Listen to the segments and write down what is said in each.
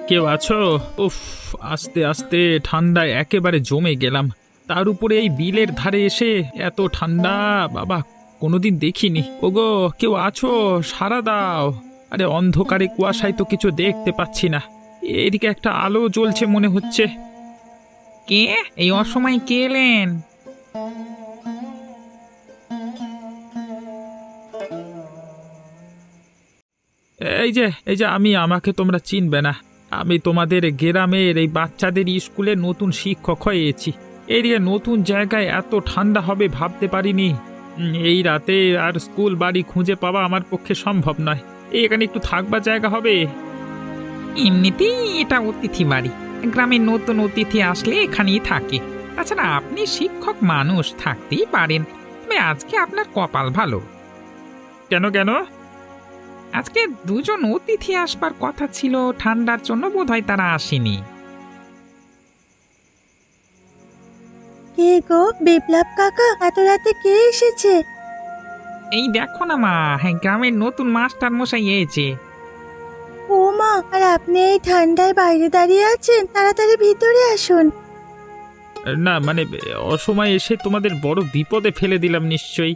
কেউ আছো? উফ, আস্তে আস্তে ঠান্ডায় একেবারে জমে গেলাম। তার উপরে এই বিলের ধারে এসে এত ঠান্ডা, বাবা কোনোদিন দেখিনি। ওগো, কেউ আছো? সাড়া দাও। আরে অন্ধকারে কুয়াশায় তো কিছু দেখতে পাচ্ছি না। এদিকে একটা আলো জ্বলছে মনে হচ্ছে। কে? এই অসময়ে কে এলেন? এই যে আমি, আমাকে তোমরা চিনবে না। আমি তোমাদের গ্রামের এই বাচ্চাদের স্কুলে নতুন শিক্ষক হয়েছি। এদিকে নতুন জায়গায় এত ঠান্ডা হবে ভাবতে পারিনি। এই রাতে আর স্কুল বাড়ি খুঁজে পাওয়া আমার পক্ষে সম্ভব নয়। এখানে একটু থাকবার জায়গা হবে? এমনিতেই এটা অতিথি বাড়ি। গ্রামের নতুন অতিথি আসলে এখানেই থাকে। তাছাড়া আপনি শিক্ষক মানুষ, থাকতেই পারেন। তবে আজকে আপনার কপাল ভালো। কেন কেন? আজকে দুজন অতিথি আসবার কথা ছিল, ঠান্ডার জন্য বোধহয় তারা আসেনি। কে গো, বিপ্লব কাকা? এত রাতে কে এসেছে? এই দেখো না মা, হ্যাঁ, গ্রামের নতুন মাস্টার মশাই এসেছে। ও মা, আর আপনি এই ঠান্ডায় বাইরে দাঁড়িয়ে আছেন? তাড়াতাড়ি ভিতরে আসুন। না মানে, অসময়ে এসে তোমাদের বড় বিপদে ফেলে দিলাম নিশ্চয়ই।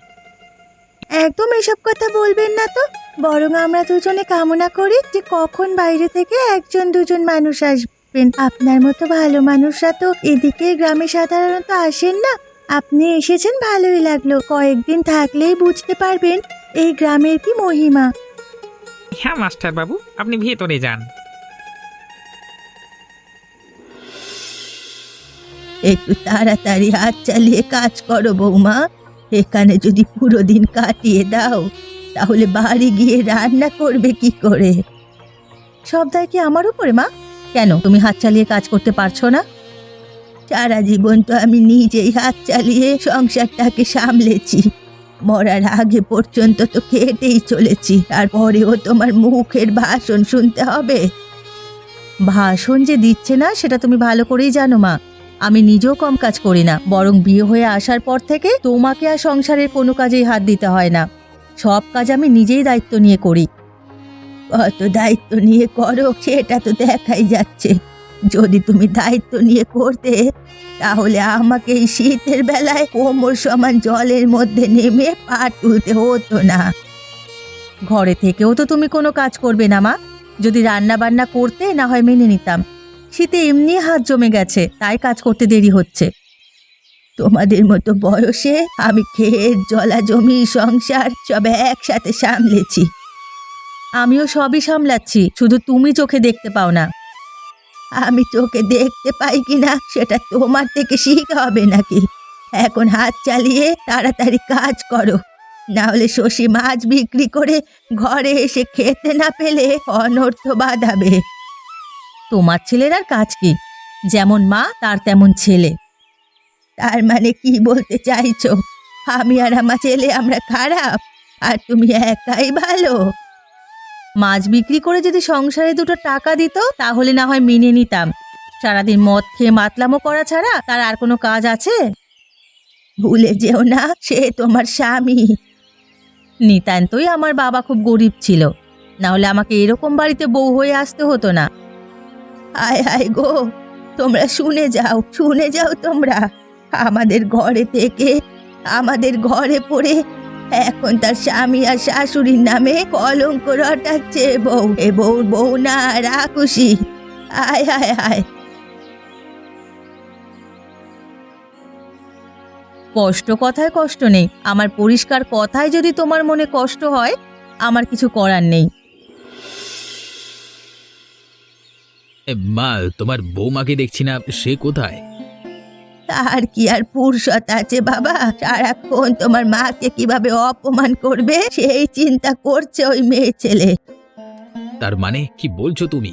একদম এসব কথা বলবেন না তো। বরং আমরা দুজনে কামনা করি যে কখন বাইরে থেকে একজন দুজন মানুষ আসবেন। আপনার মতো ভালো মানুষরা তো এদিকে গ্রামে সাধারণত আসেন না। আপনি এসেছেন, ভালোই লাগলো। কয়েকদিন থাকলেই বুঝতে পারবেন এই গ্রামের কি মহিমা। হ্যাঁ মাস্টার বাবু, আপনি ভেতরে যান। একটু তাড়াতাড়ি হাত চালিয়ে কাজ করো বৌমা। এখানে যদি পুরো দিন কাটিয়ে দাও তাহলে বাড়ি গিয়ে রান্না করবে কি করে? সব দায় কি আমার উপরে মা? কেন তুমি হাত চালিয়ে কাজ করতে পারছো না? সারা জীবন তো আমি নিজেই হাত চালিয়ে সংসারটাকে সামলেছি। মরার আগে পর্যন্ত তো খেটেই চলেছি, তারপরেও তোমার মুখের ভাষণ শুনতে হবে? ভাষণ যে দিচ্ছে না সেটা তুমি ভালো করেই জানো মা। আমি নিজেও কম কাজ করি না, বরং বিয়ে হয়ে আসার পর থেকে তোমাকে আর সংসারের কোনো কাজেই হাত দিতে হয় না। সব কাজ আমি নিজেই দায়িত্ব নিয়ে করি। কত দায়িত্ব নিয়ে করো সেটা তো দেখাই যাচ্ছে। যদি তুমি দায়িত্ব নিয়ে করতে তাহলে আমাকে এই শীতের বেলায় কোমর সমান জলের মধ্যে নেমে পা তুলতে হতো না। ঘরে থেকেও তো তুমি কোনো কাজ করবে না মা। যদি রান্না বান্না করতে না হয় মেনে নিতাম। শীতে এমনি হাত জমে গেছে, তাই কাজ করতে দেরি হচ্ছে। তোমাদের মতো বয়সে আমি ক্ষেত, জলা জমি, সংসার সব একসাথে সামলেছি। আমিও সবই সামলাচ্ছি, শুধু তুমি চোখে দেখতে পাও না। আমি চোখে দেখতে পাই কিনা সেটা তোমার থেকে শিখতে হবে নাকি? এখন হাত চালিয়ে তাড়াতাড়ি কাজ করো, না হলে শশী মাছ বিক্রি করে ঘরে এসে খেতে না পেলে অনর্থ বাঁধাবে। তোমার ছেলের আর কাজ কি? যেমন মা তার তেমন ছেলে। তার মানে কি বলতে চাইছো? আমি আর আমার ছেলে আমরা খারাপ আর তুমি একাই ভালো? মাছ বিক্রি করে যদি সংসারে দুটো টাকা দিত তাহলে না হয় মেনে নিতাম। সারাদিন মদ খেয়ে মাতলামো করা ছাড়া তার আর কোনো কাজ আছে? ভুলে যেও না, সে তোমার স্বামী। নিতান্তই আমার বাবা খুব গরিব ছিল, না হলে আমাকে এরকম বাড়িতে বউ হয়ে আসতে হতো না। আয় আয় গো, তোমরা শুনে যাও, শুনে যাও তোমরা। আমাদের ঘরে থেকে আমাদের ঘরে পড়ে এখন তার স্বামী আর শাশুড়ির নামে কলঙ্ক রটাচ্ছে বউ। এ বউ না রাক্ষসী। আয় আয় আয়। কষ্ট কথায় কষ্ট নেই, আমার পরিষ্কার কথায় যদি তোমার মনে কষ্ট হয় আমার কিছু করার নেই। মা, তোমার বৌমাকে দেখছি না, সে কোথায়? তার কি আর ফুরসত আছে বাবা? সারাক্ষণ তোমার মাকে কিভাবে অপমান করবে সেই চিন্তা করছে ওই মেয়ে ছেলে। তার মানে কি বলছো তুমি?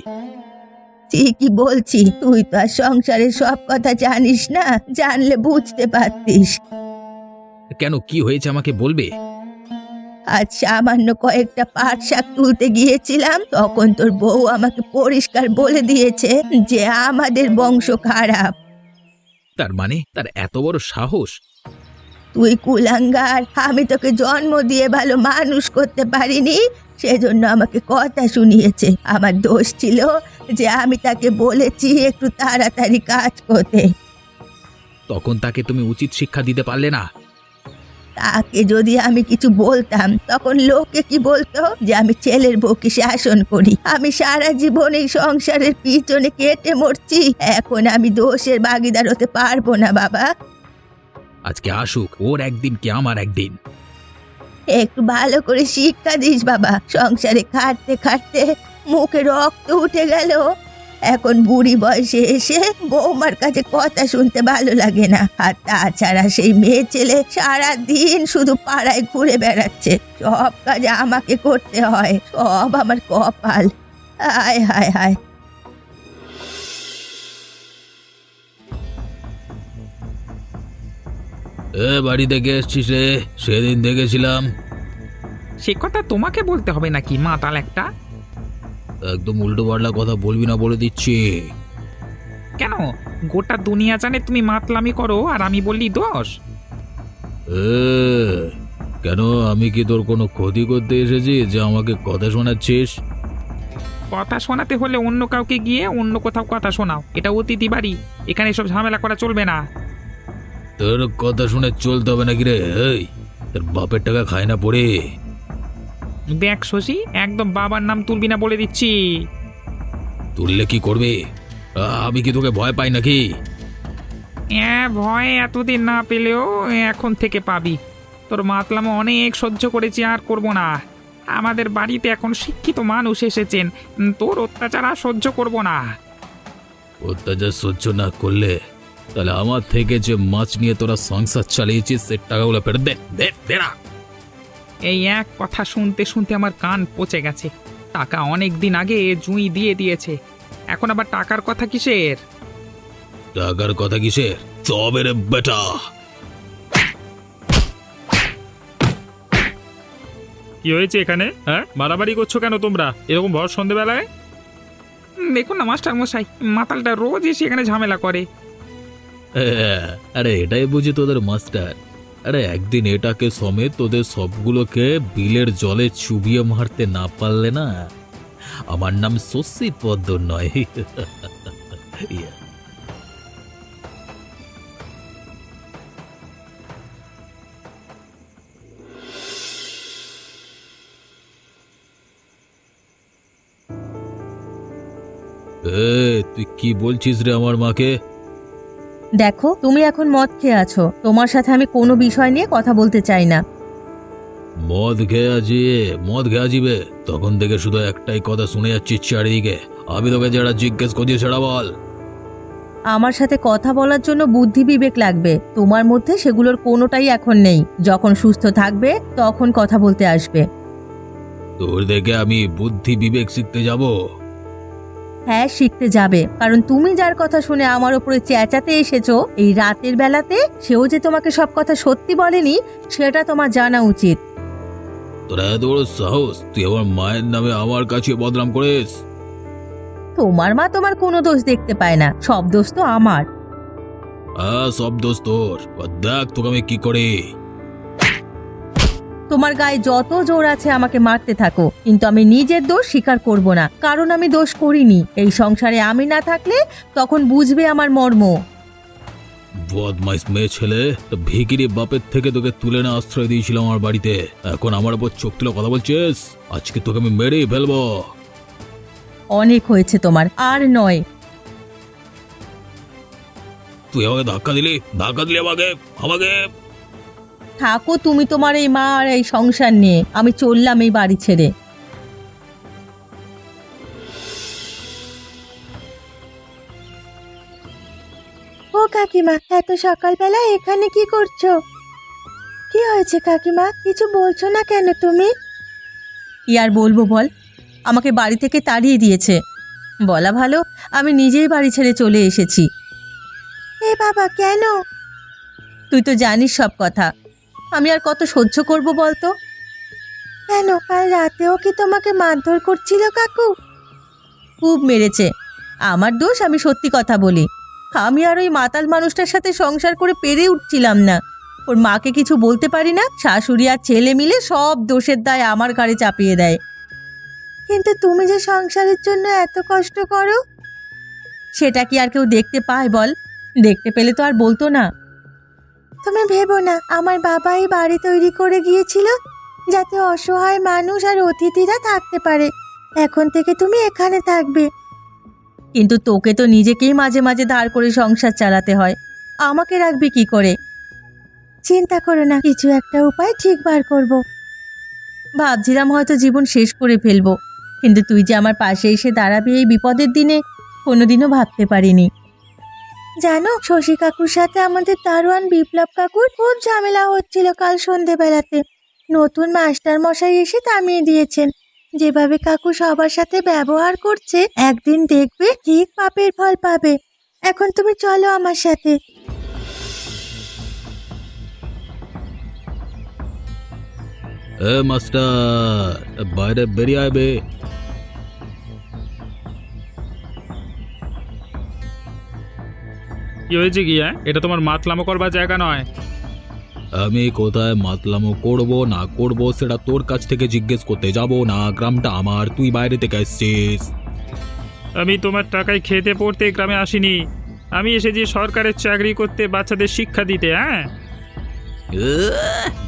ঠিকই বলছি, তুই তো আর সংসারের সব কথা জানিস না, জানলে বুঝতে পারতিস। কেন, কি হয়েছে আমাকে বলবে? আজ সামান্য কয়েকটা পাট শাক তুলতে গিয়েছিলাম, তখন তোর বউ আমাকে পরিষ্কার বলে দিয়েছে যে আমাদের বংশ খারাপ। তার মানে তার এত বড় সাহস? তুই কুলাঙ্গার, আমি তোকে জন্ম দিয়ে ভালো মানুষ করতে পারিনি, সেজন্য আমাকে কথা শুনিয়েছে। আমার দোষ ছিল যে আমি তাকে বলেছি একটু তাড়াতাড়ি কাজ করতে। তখন তাকে তুমি উচিত শিক্ষা দিতে পারলে না? তাকে যদি আমি কিছু বলতাম তখন লোকে কি বলতো, যে আমি ছেলের বউকে শাসন করি। আমি সারা জীবন এই সংসারের পিছনে কেটে মরছি, এখন আমি দোষের ভাগীদার হতে পারবো না বাবা। আজকে আসুক, ওর একদিন কি আমার একদিন। একটু ভালো করে শিক্ষা দিস বাবা। সংসারে খাটতে খাটতে মুখে রক্ত উঠে গেল, এখন বুড়ি বয়সে এসে বৌমার কাছে কথা শুনতে ভালো লাগে না। আর তাছাড়া সেই মেয়ে ছেলে সারা দিন শুধু পাড়ায় ঘুরে বেড়াচ্ছে, সব কাজ আমাকে করতে হয়, সব আমার কপাল। হায় হায় হায়। বাড়ি থেকে এসছিস রে? সেদিন দেখেছিলাম। সে কথা তোমাকে বলতে হবে নাকি, মাতাল একটা। একদম উল্টো পাল্টা কথা বলবি না বলে দিচ্ছি। কেন? গোটা দুনিয়া জানে তুমি মাতলামি করো আর আমি বললি দোষ। কেন, আমি কি তোর কোনো ক্ষতি করতে এসেছি যে আমাকে কথা শোনাচ্ছিস? কথা শোনাতে হলে অন্য কাউকে গিয়ে অন্য কোথাও কথা শোনাও। এটা অতিথি বাড়ি, এখানে সব ঝামেলা করা চলবে না। তোর কথা শুনে চলতে হবে নাকি রে? এই, তোর বাপের টাকা খায় না পড়ে। দেখ শশী, একদম বাবার নাম তুলবি না বলে দিচ্ছি। তুললে কি করবে? আমি কি তোকে ভয় পাই নাকি? ভয় এতদিন না পেলেও এখন থেকে পাবি। তোর মাতলামো অনেক সহ্য করেছি, আর করব না। আমাদের বাড়িতে এখন শিক্ষিত মানুষ এসেছেন, তোর অত্যাচার আর সহ্য করব না। অত্যাচার সহ্য না করলে তাহলে আমার থেকে যে মাছ নিয়ে তোরা সংসার চালিয়েছিস সে টাকাগুলো ফেরত দে, দে, দে না। এই এক কথা শুনতে শুনতে আমার কান পচে গেছে। টাকা অনেক দিন আগে জুঁই দিয়ে দিয়েছে, এখন আবার টাকার কথা কিসের? টাকার কথা কিসের? তবে রে বেটা। কি হয়েছে এখানে? হ্যাঁ, মারামারি করছো কেন তোমরা এরকম ভর সন্ধেবেলায়? দেখুন না মাস্টার মশাই, মাতালটা রোজ এসে এখানে ঝামেলা করে। আরে এটাই বুঝি তোদের মাস্টার? আরে একদিন এটাকে সমেত তোদের সবগুলোকে বিলের জলে চুবিয়ে মারতে না পারলে না, আমার নাম শশী পদ্ম নয়। তুই কি বলছিস রে আমার মাকে? দেখো, তুমি এখন মদ খেয়ে আছো, তোমার সাথে আমি কোনো বিষয় নিয়ে কথা বলতে চাই না। মদ খেয়ে আছি? মদ খেয়ে আজিবে? তখন থেকে শুধু একটাই কথা শুনে যাচ্ছি চারিদিকে। আমি তোকে যারা জিজ্ঞেস করছি সেটা বল। আমার সাথে কথা বলার জন্য বুদ্ধি বিবেক লাগবে, তোমার মধ্যে সেগুলোর কোনোটাই এখন নেই। যখন সুস্থ থাকবে তখন কথা বলতে আসবে। তোর দেখে আমি বুদ্ধি বিবেক শিখতে যাব? হ্যাঁ, শিখতে যাবে, কারণ তুমি যার কথা শুনে আমার উপরে চেঁচাতে এসেছো এই রাতের বেলাতে, সেও যে তোমাকে সব কথা সত্যি বলেনি সেটা তোমার জানা উচিত। তোরা এত বড় সাহস, তুই আমার মায়ের নামে আমার কাছে বদনাম করিস? তোমার মা তোমার কোনো দোষ দেখতে পায় না, সব দোষ তো আমার। সব দোষ তোর। দেখ তোকে আমি কি করি। তোমার গায়ে যত জোর আছে আমাকে মারতে থাকো, কিন্তু আমি নিজের দোষ স্বীকার করব না, কারণ আমি দোষ করিনি। এই সংসারে আমি না থাকলে তখন বুঝবে আমার মর্ম। বদমাইশ মেয়ে ছেলে, ভিকিরি বাপের থেকে তোকে তুলে না আশ্রয় দিয়েছিলাম আমার বাড়িতে, এখন আমার উপর চোখ তুলে কথা বলছিস? আজকে তোকে আমি মেরেই ফেলবো। অনেক হয়েছে তোমার, আর নয়। তুই আমাকে ধাক্কা দিলি আমাকে আমাকে থাকো তুমি তোমার এই মা আর এই সংসার নিয়ে, আমি চললাম এই বাড়ি ছেড়ে। ও কাকিমা, এত সকালবেলা এখানে কি করছো? কি হয়েছে কাকিমা, কিছু বলছো না কেন তুমি? কি আর বলবো বল, আমাকে বাড়ি থেকে তাড়িয়ে দিয়েছে। বলা ভালো, আমি নিজেই বাড়ি ছেড়ে চলে এসেছি। এ বাবা, কেন? তুই তো জানিস সব কথা, আমি আর কত সহ্য করব বলতো? কেন, কাল রাতেও কি তোমাকে মারধর করছিল কাকু? খুব মেরেছে, আমার দোষ, আমি সত্যি কথা বলি। আমি আর ওই মাতাল মানুষটার সাথে সংসার করে পেরে উঠছিলাম না। ওর মাকে কিছু বলতে পারি না, শাশুড়ি আর ছেলে মিলে সব দোষের দায় আমার ঘাড়ে চাপিয়ে দেয়। কিন্তু তুমি যে সংসারের জন্য এত কষ্ট করো, সেটা কি আর কেউ দেখতে পায় বল? দেখতে পেলে তো আর বলতো না। তুমি ভেবো না, আমার বাবা এই বাড়ি তৈরি করে গিয়েছিল যাতে অসহায় মানুষ আর অতিথিরা থাকতে পারে। এখন থেকে তুমি এখানে থাকবে। কিন্তু তোকে তো নিজেকেই মাঝে মাঝে ধার করে সংসার চালাতে হয়, আমাকে রাখবি কি করে? চিন্তা করো না, কিছু একটা উপায় ঠিক বার করব। ভাবছিলাম হয়তো জীবন শেষ করে ফেলবো, কিন্তু তুই যে আমার পাশে এসে দাঁড়াবি এই বিপদের দিনে, কোনোদিনও ভাবতে পারিনি। জানো, শশী কাকুর সাথে আমাদের দারোয়ান বিপ্লব কাকুর খুব ঝামেলা হচ্ছিল কাল সন্ধেবেলাতে। নতুন মাস্টার মশাই এসে থামিয়ে দিয়েছেন। যেভাবে কাকু সবার সাথে ব্যবহার করছে, একদিন দেখবে ঠিক পাপের ফল পাবে। এখন তুমি চলো আমার সাথে। মাস্টার, বাইরে বেরিয়ে আইবে। কি হয়েছে কি? এটা তোমার মাতলামো করবার জায়গা নয়। আমি কোথায় মাতলামো করব না করব সেটা তোর কাছ থেকে জিজ্ঞেস করতে যাব না। গ্রামটা আমার, তুই বাইরে থেকে এসছিস। আমি তোমার টাকায় খেতে পড়তে গ্রামে আসিনি। আমি এসেছি সরকারের চাকরি করতে, বাচ্চাদের শিক্ষা দিতে।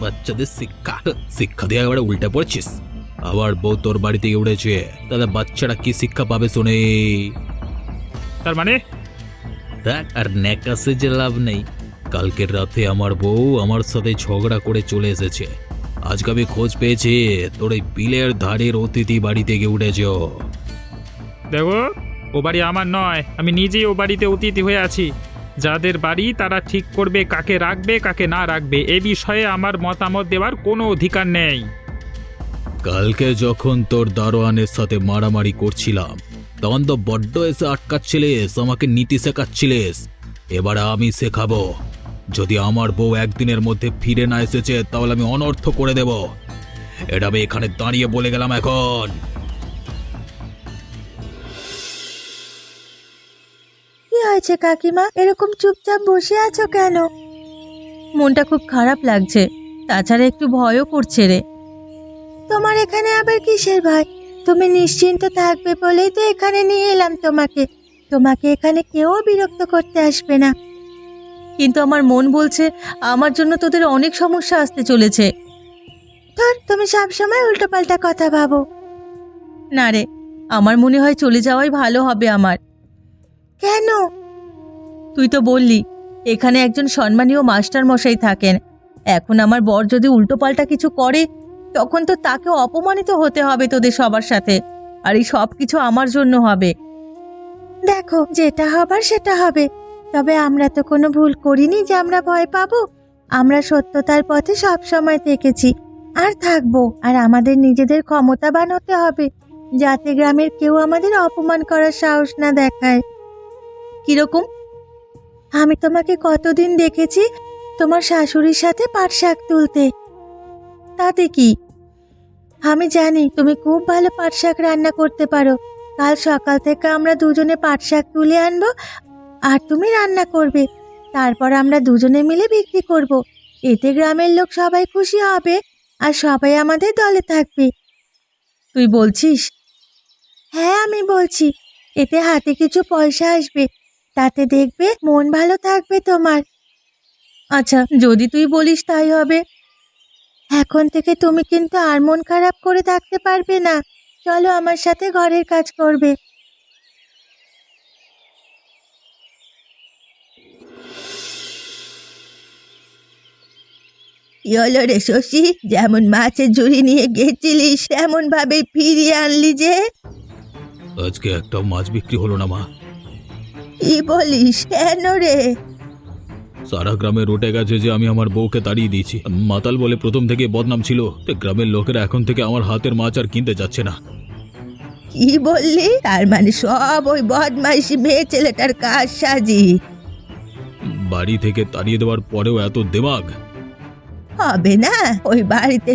বাচ্চাদের শিক্ষা শিক্ষা দিয়ে এবারে উল্টে পড়ছিস। আবার বউ তোর বাড়ি থেকে উঠেছে, তাহলে বাচ্চারা কি শিক্ষা পাবে শুনে? তার মানে? দেখ, আর নেকাসে যে লাভ নেই। কালকের রাতে আমার বউ আমার সাথে ঝগড়া করে চলে এসেছে। আজকে আমি খোঁজ পেয়েছি তোর এই বিলের ধারের অতিথি বাড়ি থেকে উঠেছ। দেখো, ও বাড়ি আমার নয়। আমি নিজেই ও বাড়িতে অতিথি হয়ে আছি। যাদের বাড়ি তারা ঠিক করবে কাকে রাখবে কাকে না রাখবে। এ বিষয়ে আমার মতামত দেওয়ার কোনো অধিকার নেই। কালকে যখন তোর দারোয়ানের সাথে মারামারি করছিলাম, তখন তো বড্ড এসে আটকাচ্ছিলিস, আমাকে নীতি শেখাচ্ছিলিস। এবারে আমি শেখাবো। যদি আমার বউ একদিনের মধ্যে ফিরে না এসেছে, তাহলে আমি অনর্থ করে দেব। এটা আমি এখানে দাঁড়িয়ে বলে গেলাম এখন। কি হয়েছে কাকিমা, এরকম চুপচাপ বসে আছো কেন? মনটা খুব খারাপ লাগছে, তাছাড়া একটু ভয়ও করছে রে। তোমার এখানে আবার কিসের ভয়? তুমি নিশ্চিন্ত থাকবে বলেই তো এখানে নিয়ে এলাম তোমাকে। তোমাকে এখানে কেউ বিরক্ত করতে আসবে না। কিন্তু আমার মন বলছে আমার জন্য তোদের অনেক সমস্যা আসতে চলেছে। ধর, তুমি সবসময় উল্টোপাল্টা কথা ভাবো। না রে, আমার মনে হয় চলে যাওয়াই ভালো হবে আমার। কেন? তুই তো বললি এখানে একজন সম্মানীয় মাস্টার মশাই থাকেন। এখন আমার বর যদি উল্টোপাল্টা কিছু করে, তখন তো তাকে অপমানিত হতে হবে তোদের সবার সাথে। আর এই সব কিছু আমার জন্য হবে। দেখো, যেটা হবার সেটা হবে। তবে আমরা তো কোনো ভুল করিনি যে আমরা ভয় পাবো। আমরা সত্যতার পথে সব সময় থেকেছি আর থাকবো। আর আমাদের নিজেদের ক্ষমতাবান হতে হবে, যাতে গ্রামের কেউ আমাদের অপমান করার সাহস না দেখায়। কিরকম? আমি তোমাকে কতদিন দেখেছি তোমার শাশুড়ির সাথে পাট শাক তুলতে। তাতে কি? আমি জানি তুমি খুব ভালো পাট শাক রান্না করতে পারো। কাল সকাল থেকে আমরা দুজনে পাট শাক তুলে আনবো আর তুমি রান্না করবে। তারপর আমরা দুজনে মিলে বিক্রি করব। এতে গ্রামের লোক সবাই খুশি হবে আর সবাই আমাদের দলে থাকবে। তুই বলছিস? হ্যাঁ, আমি বলছি। এতে হাতে কিছু পয়সা আসবে, তাতে দেখবে মন ভালো থাকবে তোমার। আচ্ছা, যদি তুই বলিস তাই হবে। এখন থেকে তুমি কিন্তু আর মন খারাপ করে থাকতে পারবে না। চলো আমার সাথে ঘরের কাজ করবে। কি হলো রে শশী, যেমন মাছের ঝুড়ি নিয়ে গেছিলিস তেমন ভাবে ফিরিয়ে আনলি যে? আজকে একটা মাছ বিক্রি হলো না মা। কি বলিস? কেন রে? সারা গ্রামে রটে গেছে যে আমি আমার বউকে তাড়িয়ে দিয়েছি। মাতাল বলে প্রথম থেকে বদনাম ছিল। গ্রামের লোকেরা এখন থেকে আমার হাতের মাছ আর কিনতে যাচ্ছে না। কি বললি? তার মানে সব ওই বদমাইশি মেয়ে ছেলেটার কাজ সাজি? বাড়ি থেকে তাড়িয়ে দেওয়ার পরেও এত দেমাগ হবে না? ওই বাড়িতে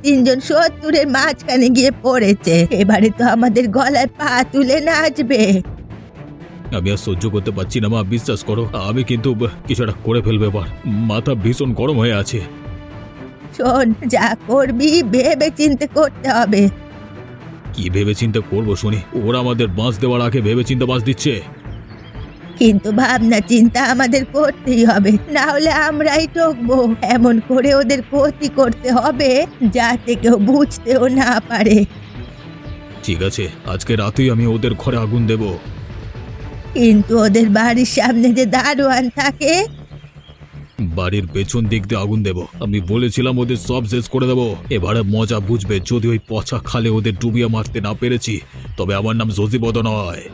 তিনজন শত্রুরের মাঝখানে গিয়ে পড়েছে। এবারে তো আমাদের গলায় পা তুলে নাচবে। আমি আর সহ্য করতে পারছি না মা, বিশ্বাস করো। আমি কিন্তু কিছু একটা করে ফেলবে এবার। মাথা ভীষণ গরম হয়ে আছে। শোন, যা করবি ভেবে চিন্তে করতে হবে। কি ভেবেচিন্তে করবো শুনি? ওরা আমাদের বাঁশ দেওয়ার আগে ভেবেচিন্তে বাঁশ দিচ্ছে। কিন্তু ভাবনা চিন্তা আমাদের করতেই হবে, না হলে আমরাই ঠকবো। এমন করে ওদের ক্ষতি করতে হবে যাতে কেউ বুঝতেও না পারে। ঠিক আছে, আজকে রাতেই আমি ওদের ঘরে আগুন দেব। কিন্তু ওদের বাড়ির সামনে যে দারোয়ান থাকে, বাড়ির পেছন দিক দিয়ে আগুন দেব। আমি বলেছিলাম ওদের সব শেষ করে দেব। এবারে মজা বুঝবে। যদি ওই পচা খালে ওদের ডুবিয়ে মারতে না পেরেছি, তবে আমার নাম জজিবদ নয়।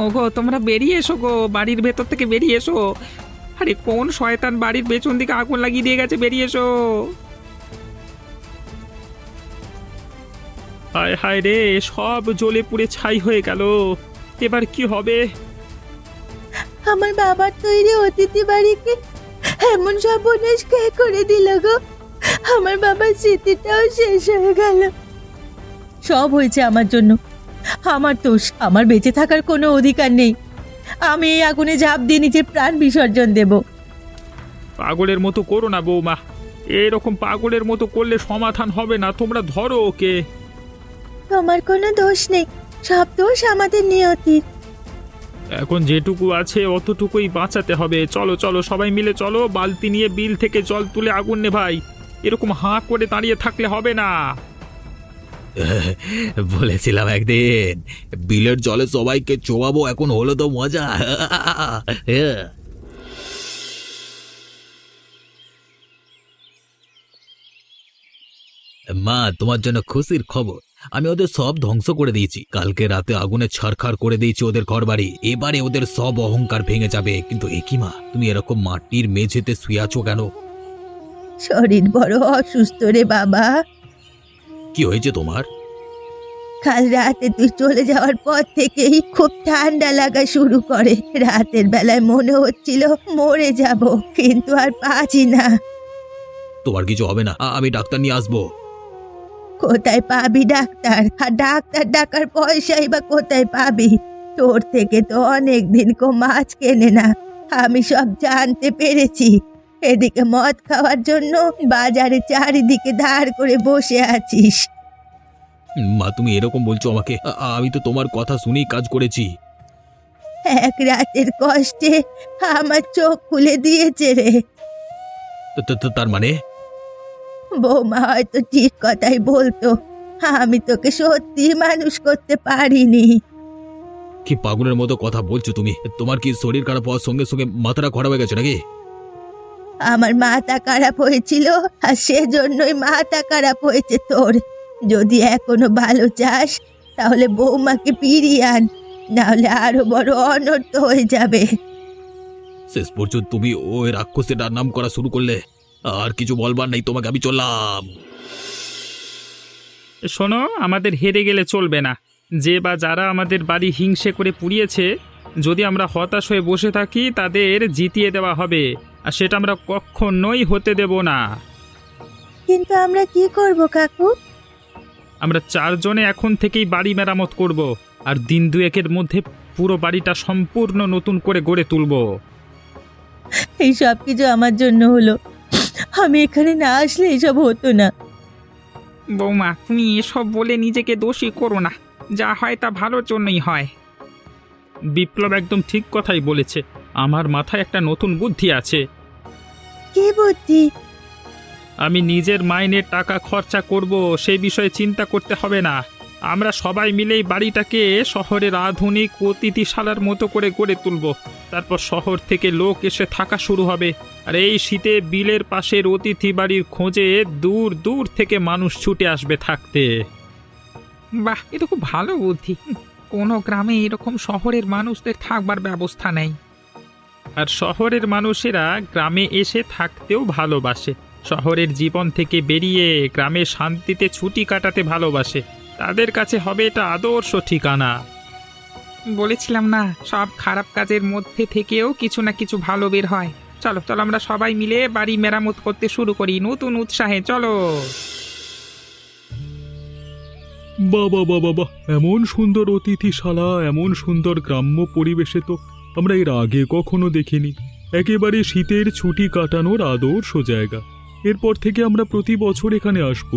ওগো তোমরা বেরিয়ে এসো গো, বাড়ির ভেতর থেকে বেরিয়ে এসো। আরে কোন শয়তান বাড়ির পেছন দিকে আগুন লাগিয়ে দিয়ে গেছে, বেরিয়ে এসো। হায় হায় রে, সব জ্বলে পুড়ে ছাই হয়ে গেল। এবার কি হবে? আমার বাবার তৈরি অতিথি বাড়িকে এমন সর্বনাশ কে করে দিল গো? আমার বাবার স্মৃতিটাও শেষ হয়ে গেল। সব হয়েছে আমার জন্য, আমার দোষ। আমার বেঁচে থাকার কোনো অধিকার নেই। আমি এই আগুনে ঝাঁপ দিয়ে নিজের প্রাণ বিসর্জন দেব। পাগলের মতো করো না বৌমা, এরকম পাগলের মতো করলে সমাধান হবে না। তোমরা ধরো ওকে। তোমার কোনো দোষ নেই, সব দোষ আমাদের নিয়তির। এখন যেটুকু আছে অতটুকুই বাঁচাতে হবে। চলো চলো, সবাই মিলে চলো, বালতি নিয়ে বিল থেকে জল তুলে আগুন নেভাই। এরকম হাঁ করে দাঁড়িয়ে থাকলে হবে না। বলেছিলাম একদিন বিলের জলে সবাইকে চোবাবো, এখন হলো তো মজা। মা, তোমার জন্য খুশির খবর। আমি ওদের সব ধ্বংস করে দিয়েছি। কালকে রাতে আগুনে ছারখার করে দিয়েছি ওদের ঘরবাড়ি। এবারে ওদের সব অহংকার ভেঙে যাবে। কিন্তু একই মা, তুমি এরকম মাটির মেঝেতে শুয়ে আছো কেন? শরীর বড় অসুস্থ রে বাবা। কি হয়েছে তোমার? কাল রাতে তুই চলে যাওয়ার পর থেকেই খুব ঠান্ডা লাগা শুরু করে। রাতের বেলায় মনে হচ্ছিল মরে যাব, কিন্তু আর পাচ্ছি না। তোমার কিছু হবে না, আমি ডাক্তার নিয়ে আসবো। কোথায় পাবি ডাক্তার? আর ডাক্তার ডাকার পয়সাই বা কোথায় পাবি? তোর থেকে তো অনেক দিন কো মাছ কেনে না, আমি সব জানতে পেরেছি। এদিকে মদ খাওয়ার জন্য বাজারে চারিদিকে ধার করে বসে আছিস। মা, তুমি এরকম বলছো আমাকে? আমি তো তোমার কথা শুনেই কাজ করেছি। এক রাতের কষ্টে আমার চোখ খুলে দিয়েছে রে। তার মানে? বৌমা হয়তো ঠিক কথাই বলতো, আমি তোকে সত্যি মানুষ করতে পারিনি। কি পাগলের মতো কথা বলছো তুমি? তোমার কি শরীর খারাপ হওয়ার সঙ্গে সঙ্গে মাথাটা খারাপ হয়ে গেছে নাকি? আমার মাথা খারাপ হয়েছিল, আর সেজন্যই মাথা খারাপ হয়েছে তোর। যদি এখনো ভালো চাস তাহলে বৌমাকে ফিরিয়ে আন, নাহলে আরো বড় অনর্থ হয়ে যাবে। শেষ পর্যন্ত তুমি ওই রাক্ষসের নাম করা শুরু করলে। আর কিছু বলবার নেই তোমাকে, আমি চললাম। শোনো, আমাদের হেরে গেলে চলবে না। যে বা যারা আমাদের বাড়ি হিংসে করে পুড়িয়েছে, যদি আমরা হতাশ হয়ে বসে থাকি, তাদের জিতিয়ে দেওয়া হবে। আর সেটা আমরা কখনোই হতে দেব না। কিন্তু আমরা কি করব কাকু? আমরা চারজনে এখন থেকেই বাড়ি মেরামত করব, আর দিন দুয়েকের মধ্যে পুরো বাড়িটা সম্পূর্ণ নতুন করে গড়ে তুলব। এই সব কিছু আমার জন্য হলো, আমি এখানে না আসলে এসব হতো না। বৌমা তুমি এসব বলে নিজেকে দোষী করো না, যা হয় তা ভালোর জন্যই হয়। বিপ্লব একদম ঠিক কথাই বলেছে। আমার মাথায় একটা নতুন বুদ্ধি আছে। কি বুদ্ধি? আমি নিজের মাইনের টাকা খরচা করব, সেই বিষয়ে চিন্তা করতে হবে না। আমরা সবাই মিলেই বাড়িটাকে শহরের আধুনিক অতিথিশালার মতো করে গড়ে তুলব। তারপর শহর থেকে লোক এসে থাকা শুরু হবে। আর এই শীতে বিলের পাশের অতিথি বাড়ির খোঁজে দূর দূর থেকে মানুষ ছুটে আসবে থাকতে। বাহ, এটা খুব ভালো বুদ্ধি। কোনো গ্রামে এরকম শহরের মানুষদের থাকবার ব্যবস্থা নেই। আর শহরের মানুষেরা গ্রামে এসে থাকতেও ভালোবাসে। শহরের জীবন থেকে বেরিয়ে গ্রামে শান্তিতে ছুটি কাটাতে ভালোবাসে। তাদের কাছে হবে এটা আদর্শ ঠিকানা। বলেছিলাম না, সব খারাপ কাজের মধ্যে থেকেও কিছু না কিছু ভালো বের হয়। চলো চলো, আমরা সবাই মিলে বাড়ি মেরামত করতে শুরু করি নতুন উৎসাহে। চলো। বাবা বাবা বাহ, এমন সুন্দর অতিথিশালা, এমন সুন্দর গ্রাম্য পরিবেশে তো আমরা এর আগে কখনো দেখিনি। একেবারে শীতের ছুটি কাটানোর আদর্শ জায়গা। এরপর থেকে আমরা প্রতি বছর এখানে আসব।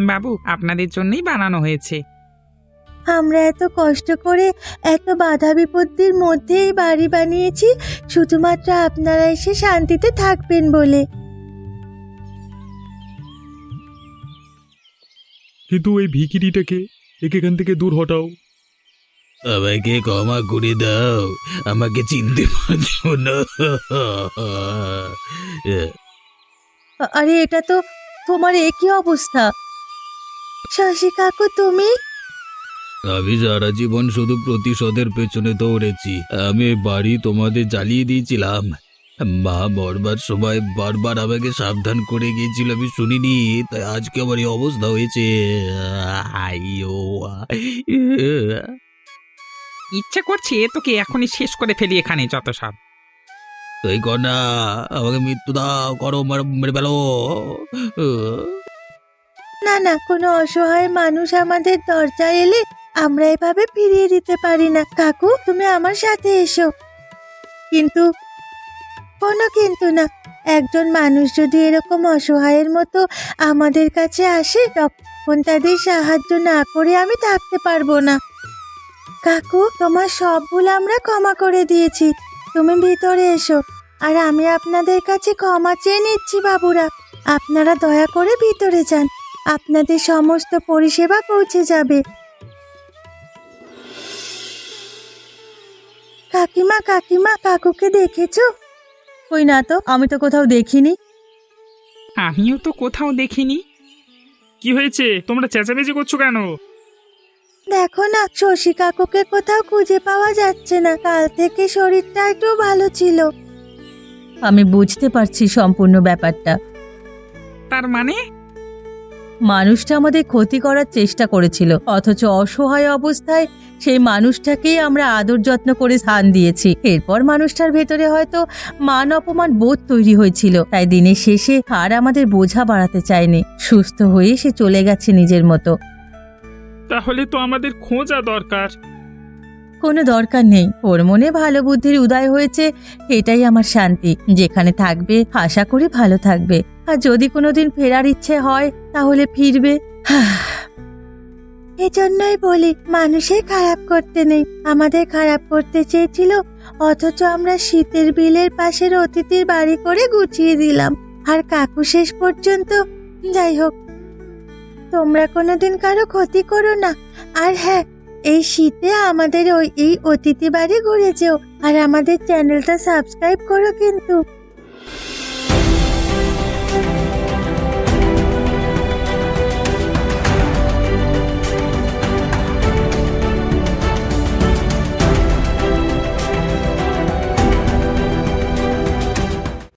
বাবু আপনাদের জন্যই বানানো হয়েছে। আমরা এত কষ্ট করে এত বাধা বিপত্তির মধ্যেই বাড়ি বানিয়েছি শুধুমাত্র আপনারা এসে শান্তিতে থাকবেন বলে। কিন্তু এই ভিখিরিটাকে, একে এখান থেকে দূর হটাও। আমাকে ক্ষমা করে দাও, আমাকে চিনতে পারছো না। আরে এটা তো তোমার একই অবস্থা। শশী কাকু তুমি? আমি সারা জীবন শুধু প্রতিশোধের পেছনে দৌড়েছি। আমি বাড়ি তোমাদের জ্বালিয়ে দিয়েছিলাম। মা মরবার সময় বারবার আমাকে সাবধান করে গিয়েছিল, আমি শুনিনি, তাই আজকে আমার এই অবস্থা হয়েছে। আইয়ো। ইচ্ছে করছে তোকে এখনই শেষ করে ফেলি এখানে যত সব। তুই কর না, আমাকে মৃত্যু দাও, করো, মেরে ফেলো। না না, কোনো অসহায় মানুষ আমাদের দরজায় এলে আমরা এভাবে ফিরিয়ে দিতে পারি না। কাকু তুমি আমার সাথে এসো। কিন্তু কোনো কিন্তু না, একজন মানুষ যদি এরকম অসহায়ের মতো আমাদের কাছে আসে তখন তাদের সাহায্য না করে আমি থাকতে পারবো না। কাকু তোমার সব ভুল আমরা ক্ষমা করে দিয়েছি, তুমি ভিতরে এসো। আর আমি আপনাদের কাছে ক্ষমা চেয়ে নিচ্ছি বাবুরা, আপনারা দয়া করে ভিতরে যান, আপনাদের সমস্ত পরিষেবা পৌঁছে যাবে। কাকিমা কাকিমা, কাকুকে দেখেছো? কই না তো, আমি তো কোথাও দেখিনি। আমিও তো কোথাও দেখিনি। কি হয়েছে, তোমরা চেঁচামেচি করছো কেন? দেখো না, শশী কাকুকে কোথাও খুঁজে পাওয়া যাচ্ছে না। কাল থেকে শরীরটা একটু ভালো ছিল। আমি বুঝতে পারছি সম্পূর্ণ ব্যাপারটা। তার মানে? মানুষটা আমাদের ক্ষতি করার চেষ্টা করেছিল, অথচ অসহায় অবস্থায় সেই মানুষটাকেই আমরা আদর যত্ন করে স্থান দিয়েছি। এরপর মানুষটার ভেতরে হয়তো মান অপমান বোধ তৈরি হয়েছিল, তাই দিনের শেষে আর আমাদের বোঝা বাড়াতে চায়নি। সুস্থ হয়ে সে চলে গেছে নিজের মতো। তাহলে তো আমাদের খোঁজা দরকার। কোনো দরকার নেই, ওর মনে ভালো বুদ্ধির উদয় হয়েছে, এটাই আমার শান্তি। যেখানে থাকবে আশা করি ভালো থাকবে, আর যদি কোনোদিন ফেরার ইচ্ছে হয় তাহলে ফিরবে। এজন্যই বলি মানুষের খারাপ করতে নেই। আমাদের খারাপ করতে চেয়েছিল, অথচ আমরা শীতের বিলের পাশের অতিথির বাড়ি করে গুছিয়ে দিলাম। আর কাকু শেষ পর্যন্ত, যাই হোক, তোমরা কোনোদিন কারো ক্ষতি করো না। আর হ্যাঁ, এই শীতে আমাদের এই অতিথি বাড়ি ঘুরে যেও, আর আমাদের চ্যানেলটা সাবস্ক্রাইব করো কিন্তু।